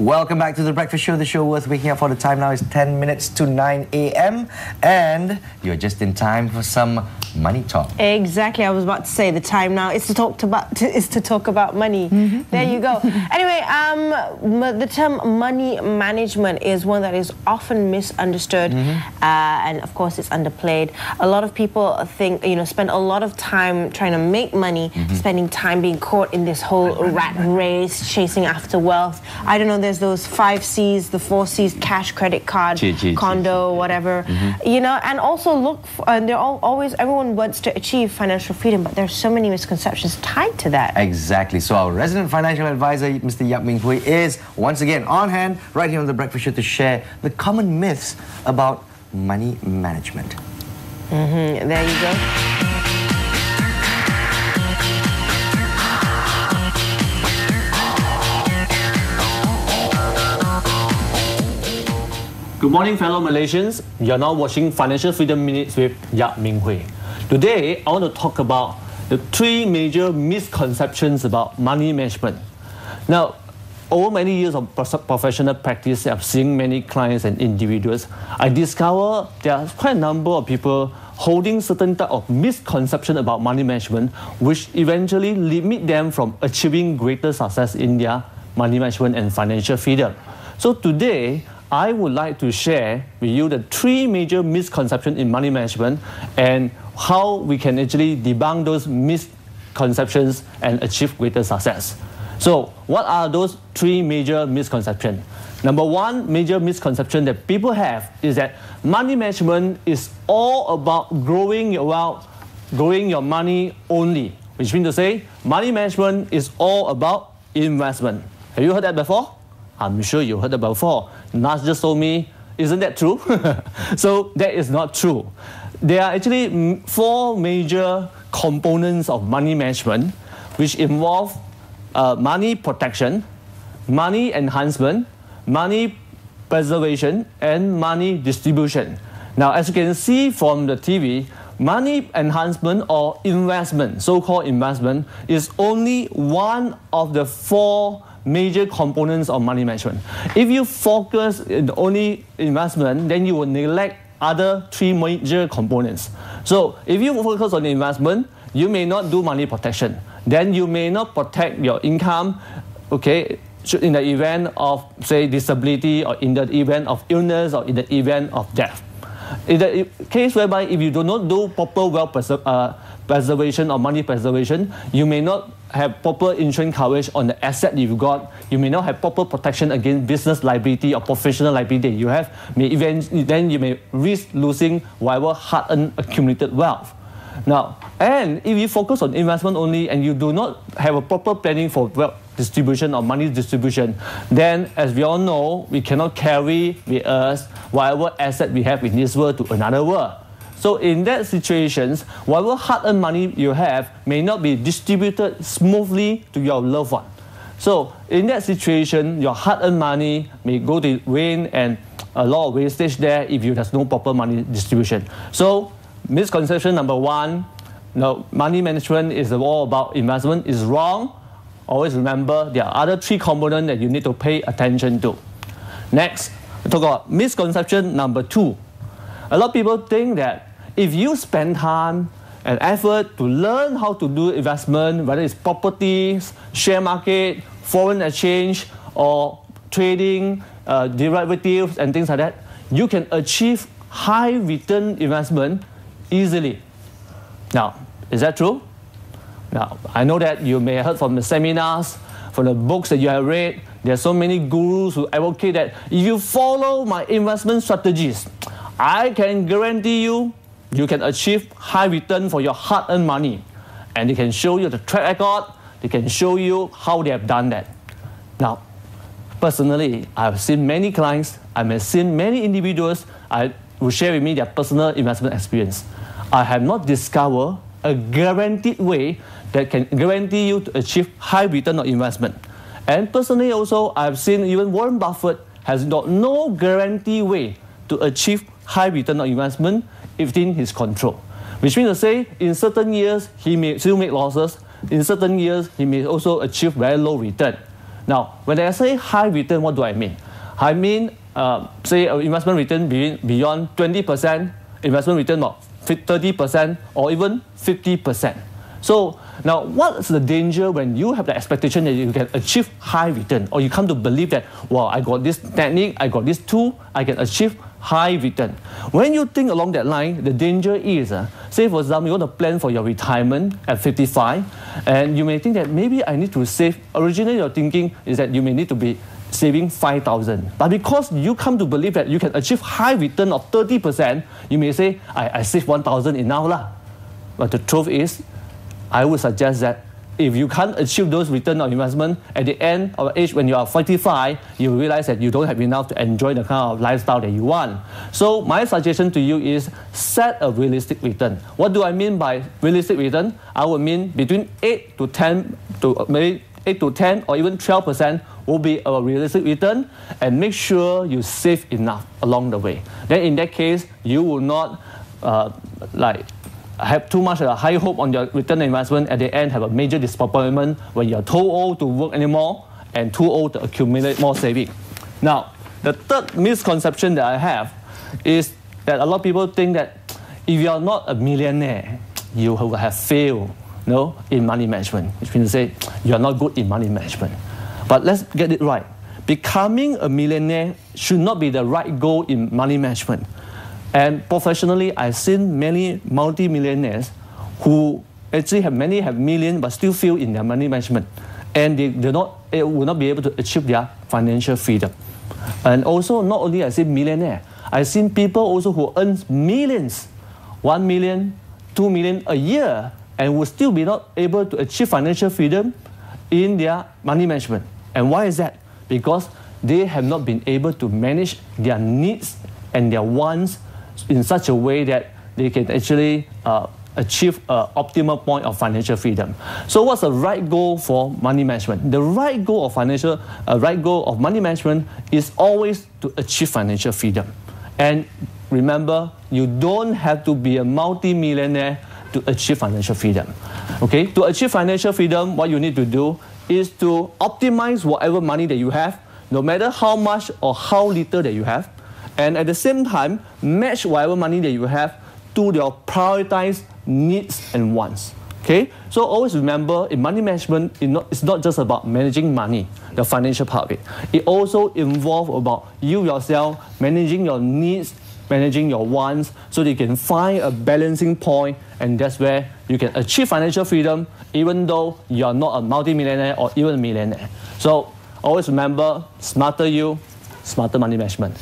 Welcome back to The Breakfast Show, the show worth waking up for. The time now is 10 minutes to 9 a.m. and you're just in time for some money talk. Exactly, I was about to say the time now is to talk about money. There you go. Anyway, the term money management is one that is often misunderstood, and of course it's underplayed. A lot of people think, spend a lot of time trying to make money, spending time being caught in this whole rat race, chasing after wealth. I don't know, there's those 5 C's, the 4 C's, cash, credit card, condo, whatever. And also everyone wants to achieve financial freedom, but there's so many misconceptions tied to that. Exactly. So our resident financial advisor, Mr. Yap Ming Hui, is once again on hand right here on The Breakfast Show to share the common myths about money management. There you go. Good morning, fellow Malaysians. You're now watching Financial Freedom Minutes with Yap Ming Hui. Today, I want to talk about the 3 major misconceptions about money management. Now, over many years of professional practice, I've seen many clients and individuals. I discover there are quite a number of people holding certain type of misconception about money management, which eventually limit them from achieving greater success in their money management and financial freedom. So today, I would like to share with you the 3 major misconceptions in money management and how we can actually debunk those misconceptions and achieve greater success. So, what are those 3 major misconceptions? Number 1 major misconception that people have is that money management is all about growing your wealth, growing your money only, which means to say money management is all about investment. Have you heard that before? I'm sure you heard that before. Nas just told me, isn't that true? So that is not true. There are actually 4 major components of money management, which involve money protection, money enhancement, money preservation, and money distribution. Now, as you can see from the TV, money enhancement or investment, so-called investment, is only one of the 4 major components of money management. If you focus in only investment, then you will neglect other 3 major components. So if you focus on investment, you may not do money protection. Then you may not protect your income, okay, in the event of, say, disability, or in the event of illness, or in the event of death. In the case whereby if you do not do proper wealth preservation or money preservation, you may not have proper insurance coverage on the asset you've got. You may not have proper protection against business liability or professional liability you have. Then you may risk losing whatever hard-earned accumulated wealth. Now, and if you focus on investment only and you do not have a proper planning for wealth distribution or money distribution, then as we all know, we cannot carry with us whatever asset we have in this world to another world. So in that situations, whatever hard-earned money you have may not be distributed smoothly to your loved one. So in that situation, your hard-earned money may go to drain and a lot of wastage there if you have no proper money distribution. So misconception number 1, no, money management is all about investment, is wrong. Always remember there are other 3 components that you need to pay attention to. Next, we talk about misconception number 2. A lot of people think that if you spend time and effort to learn how to do investment, whether it's properties, share market, foreign exchange, or trading, derivatives, and things like that, you can achieve high return investment easily. Now, is that true? Now, I know that you may have heard from the seminars, from the books that you have read, there are so many gurus who advocate that if you follow my investment strategies, I can guarantee you can achieve high return for your hard-earned money. And they can show you the track record, they can show you how they have done that. Now, personally, I've seen many clients, I've seen many individuals who share with me their personal investment experience. I have not discovered a guaranteed way that can guarantee you to achieve high return on investment. And personally also, I've seen even Warren Buffett has got no guarantee way to achieve high return on investment within his control. Which means to say, in certain years, he may still make losses. In certain years, he may also achieve very low return. Now, when I say high return, what do I mean? I mean, say, investment return beyond 20%, investment return of 30%, or even 50%. So now, what's the danger when you have the expectation that you can achieve high return, or you come to believe that, wow, I got this technique, I got this tool, I can achieve high return. When you think along that line, the danger is, say for example, you want to plan for your retirement at 55, and you may think that maybe I need to save. Originally, your thinking is that you may need to be saving 5,000. But because you come to believe that you can achieve high return of 30%, you may say, I save 1,000 enough lah. But the truth is, I would suggest that if you can't achieve those return on investment at the end of age when you are 45, you realize that you don't have enough to enjoy the kind of lifestyle that you want. So my suggestion to you is set a realistic return. What do I mean by realistic return? I would mean between 8 to 10 to maybe 8 to 10 or even 12% will be a realistic return, and make sure you save enough along the way. Then in that case, you will not have too much high hope on your return on investment, at the end have a major disappointment when you're too old to work anymore and too old to accumulate more saving. Now, the third misconception that I have is that a lot of people think that if you're not a millionaire, you will have failed in money management, which means to say you're not good in money management. But let's get it right. Becoming a millionaire should not be the right goal in money management. And professionally, I've seen many multi-millionaires who actually have millions but still fail in their money management, and they will not be able to achieve their financial freedom. And also, not only I see millionaire, I've seen people also who earn millions, 1 million, 2 million a year, and will still be not able to achieve financial freedom in their money management. And why is that? Because they have not been able to manage their needs and their wants in such a way that they can actually achieve an optimal point of financial freedom. So what's the right goal for money management? The right goal of money management is always to achieve financial freedom. And remember, you don't have to be a multi-millionaire to achieve financial freedom. Okay? To achieve financial freedom, what you need to do is to optimize whatever money that you have, no matter how much or how little that you have, and at the same time, match whatever money that you have to your prioritized needs and wants. Okay? So always remember, in money management, it's not just about managing money, the financial part of it. It also involves about you yourself managing your needs, managing your wants, so that you can find a balancing point, and that's where you can achieve financial freedom, even though you're not a multi-millionaire or even a millionaire. So always remember, smarter you, smarter money management.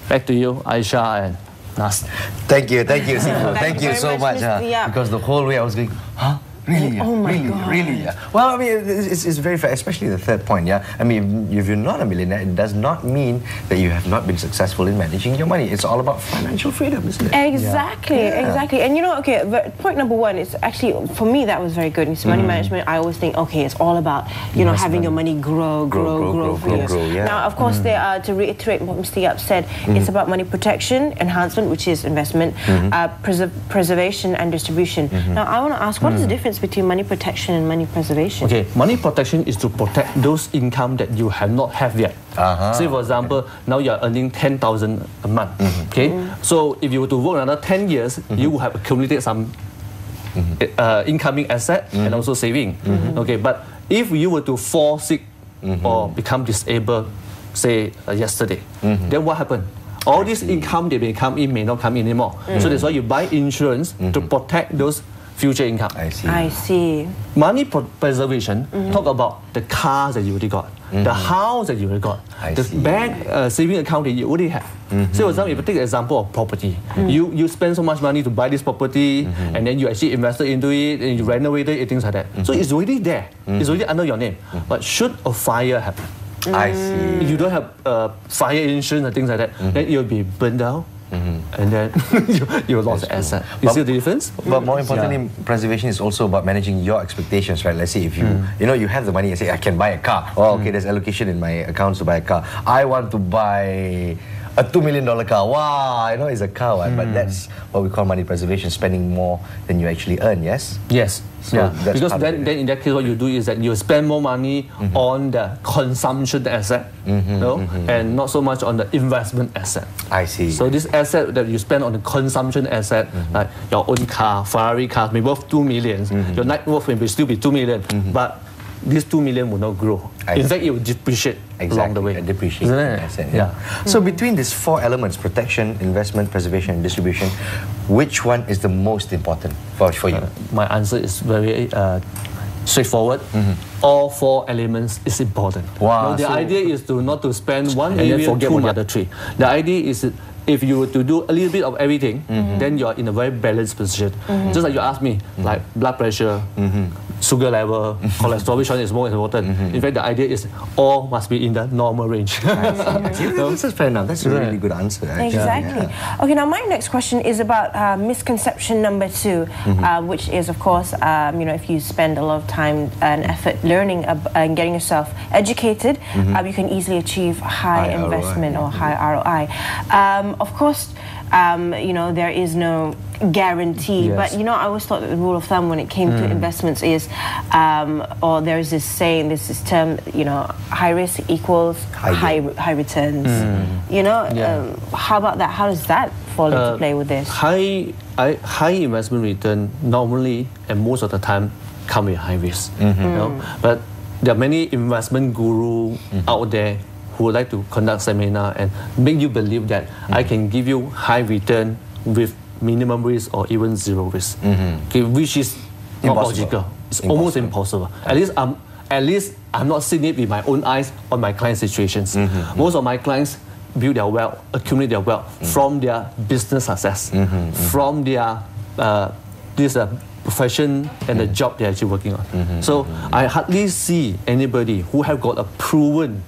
Back to you, Aisha and Nas. Thank you, Sifu. Thank you so much. Because the whole way I was going, huh? Really? Oh my God. Really? Well, I mean, it's very fair, especially the third point, yeah? I mean, if you're not a millionaire, it does not mean that you have not been successful in managing your money. It's all about financial freedom, isn't it? Exactly. And point number one is actually, for me, that was very good. It's money management. I always think, okay, it's all about, having your money grow for you. Yeah. Now, of course, there are, to reiterate what Mr. Yap said, it's about money protection, enhancement, which is investment, preservation and distribution. Now, I want to ask, what is the difference between money protection and money preservation? Okay, money protection is to protect those income that you have not have yet. Say for example, now you are earning 10,000 a month. Okay, so if you were to work another 10 years, you will have accumulated some incoming asset and also saving. Okay, but if you were to fall sick or become disabled, say yesterday, then what happened? All this income that may come in may not come in anymore. So that's why you buy insurance to protect those future income. I see. Money preservation talk about the cars that you already got, the house that you already got, the bank saving account that you already have. So for example, if you take the example of property, you spend so much money to buy this property, and then you actually invested into it, and you renovated it, things like that. So it's already there. It's already under your name. But should a fire happen, I see. if you don't have fire insurance and things like that, then you'll be burned down. And then you lost the asset. You see the difference? But more importantly, preservation is also about managing your expectations, right? Let's say if you have the money and say, I can buy a car. Oh, okay, there's allocation in my accounts to buy a car. I want to buy a $2 million car. Wow, I know it's a car, right? But that's what we call money preservation, spending more than you actually earn, yes? Yes. So Yeah, that's because part of then in that case, what you do is that you spend more money on the consumption asset, and not so much on the investment asset. I see. So this asset that you spend on the consumption asset, like your own car, Ferrari car, may worth 2 million. Your net worth may still be 2 million, but this 2 million will not grow. In fact, it will depreciate along the way. Depreciate. Isn't it? Asset, yeah. So between these 4 elements, protection, investment, preservation, and distribution, which one is the most important for you? My answer is very straightforward. All 4 elements is important. Wow. The idea is not to spend one And then area forget too about much. The other 3. The idea is if you were to do a little bit of everything, then you're in a very balanced position. Just like you asked me, like blood pressure, sugar level, cholesterol, which one is more important? In fact, the idea is all must be in the normal range. That's fair enough. That's a really good answer, actually. Exactly. Yeah. Okay, now my next question is about misconception number 2, which is, of course, if you spend a lot of time and effort learning and getting yourself educated, you can easily achieve high investment or high ROI. Of course, there is no guarantee, but I always thought that the rule of thumb when it came to investments is, or there is this saying, this term, high risk equals high returns. How about that? How does that fall into play with this? High investment return normally and most of the time come with high risk. But there are many investment gurus out there who would like to conduct seminar and make you believe that I can give you high return with minimum risk or even zero risk, which is not logical. It's almost impossible. At least I'm not seeing it with my own eyes on my client situations. Most of my clients build their wealth, accumulate their wealth from their business success, from their profession and the job they're actually working on. So I hardly see anybody who have got a proven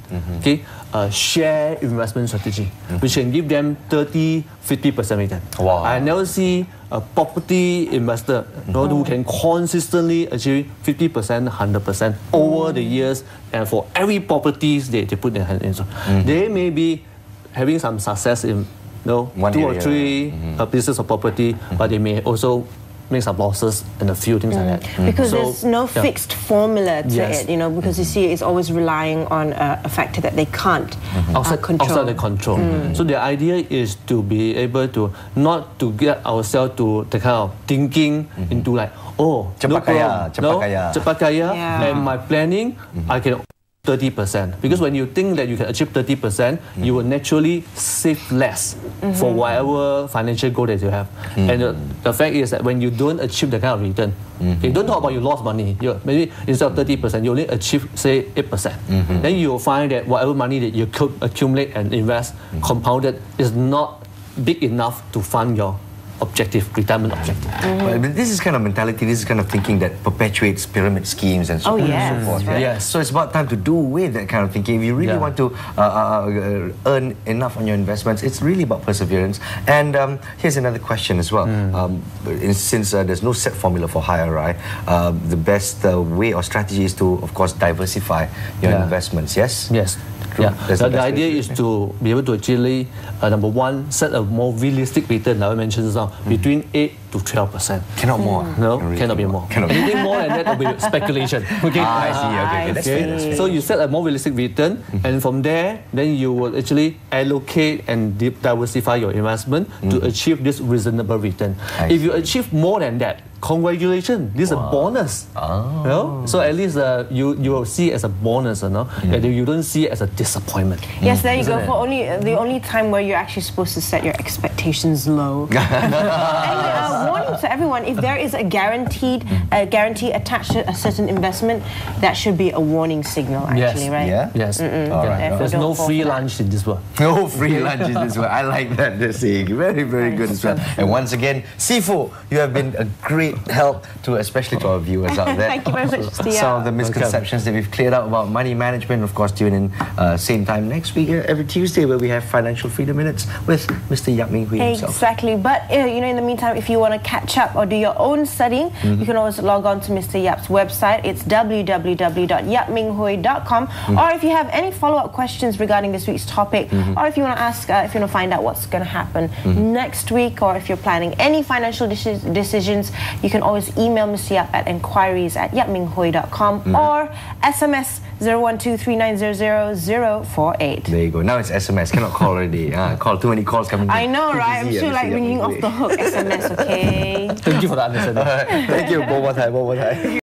share investment strategy which can give them 30-50% return. Wow. I never see a property investor who can consistently achieve 50%, 100% over the years, and for every properties they put their hand into. They may be having some success in 2 or 3 pieces of property, but they may also make some losses and a few things like that. Because there's no fixed formula to it, because you see it's always relying on a factor that they can't control. Outside the control. So the idea is to be able to not to get ourselves to the kind of thinking into like, cepat kaya, and my planning, I can 30%. Because when you think that you can achieve 30%, you will naturally save less for whatever financial goal that you have. And the fact is that when you don't achieve the kind of return, don't talk about you lost money. Maybe instead of 30%, you only achieve, say, 8%. Then you will find that whatever money that you could accumulate and invest, compounded, is not big enough to fund your retirement objective. Well, but this is kind of mentality, this is kind of thinking that perpetuates pyramid schemes and so on and so forth. Right. Yes. So it's about time to do away with that kind of thinking. If you really want to earn enough on your investments, it's really about perseverance. And here's another question as well. Since there's no set formula for high ROI, the best way or strategy is to, of course, diversify your investments, yes? Yes. The idea is to be able to actually, number one, set a more realistic return, I mentioned just now, between 8 to 12%. Cannot more. No, cannot be more. Anything more than that will be speculation. Okay? I see. That's fair. So you set a more realistic return, and from there, then you will actually allocate and diversify your investment to achieve this reasonable return. If you achieve more than that, congratulations, this is a bonus. So at least you will see it as a bonus, that you don't see it as a disappointment. Yes, there you go. For the only time where you're actually supposed to set your expectations low. Anyway, warning to everyone: if there is a guarantee attached to a certain investment, that should be a warning signal. Actually, right? Yes. There's no free lunch in this world. No free lunch in this world. I like that saying. Very, very good as well. And once again, Sifu, you have been a great help especially to our viewers out there. Thank you very much, Tia. Some of the misconceptions that we've cleared out about money management. Of course, tune in same time next week, every Tuesday, where we have Financial Freedom Minutes with Mr. Yap Ming Hui. Hui himself. Exactly. But you know, in the meantime, if you want to catch up or do your own studying, you can always log on to Mr. Yap's website. It's www.yapminghui.com. Or if you have any follow-up questions regarding this week's topic, or if you want to ask, if you want to find out what's going to happen next week, or if you're planning any financial decisions, you can always email Mr. Yap at enquiries@yapminghui.com or SMS 01239000048. There you go. Now it's SMS. Cannot call already. Call, too many calls coming in. I know, right? I'm Busy, still like Mr. Yap ringing Ming off Hui. the hook SMS, okay? Thank you for the understanding. Thank you. One more time.